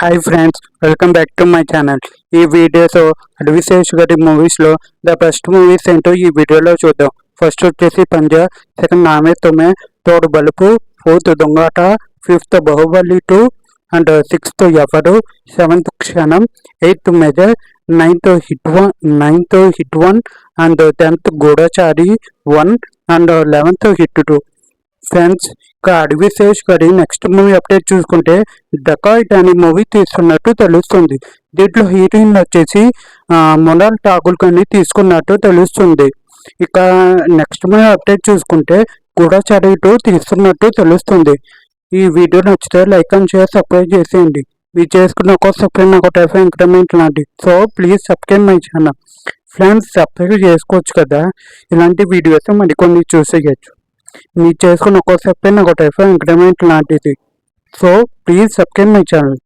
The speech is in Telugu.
Hi friends, welcome back to my channel. ఈ వీడియోతో అడ్విశేష్ గారి మూవీస్లో ద బెస్ట్ మూవీస్ ఏంటో ఈ వీడియోలో చూద్దాం. ఫస్ట్ వచ్చేసి పంజా, సెకండ్ నామే తుమే, థర్డ్ బలుపు, fourth దొంగాట, fifth Baahubali 2 and sixth ఎవరు, సెవెంత్ క్షణం, eighth measure, ninth hit one and 10th Goodachari 1 and 11th hit 2. Friends, ఇక అడ్విశేష్ గారి నెక్స్ట్ మూవీ అప్డేట్ చూసుకుంటే డకాయిట్ అనే మూవీ తీస్తున్నట్టు తెలుస్తుంది. దీంట్లో హీరోయిన్ వచ్చేసి మొనాల్ ఠాకూర్ గారిని తీసుకున్నట్టు తెలుస్తుంది. ఇక నెక్స్ట్ మూవీ అప్డేట్ చూసుకుంటే గూఢచారి 2 తీస్తున్నట్టు తెలుస్తుంది. ఈ వీడియో నచ్చితే లైక్ అండ్ షేర్, సబ్స్క్రైబ్ చేసేయండి. మీరు చేసుకున్న ఒక సబ్స్క్రైబ్ నాకు టైఫ్ ఇంక్రిమెంట్ లాంటి. So please subscribe my channel. Friends, subscribe చేసుకోవచ్చు కదా, ఇలాంటి వీడియోస్ మరికొన్ని చూసేయచ్చు. మీరు చేసుకున్న ఒక సబ్స్క్రైబ్ నాకు టైఫ్ ఇంక్రిమెంట్ లాంటిది. So please subscribe my channel.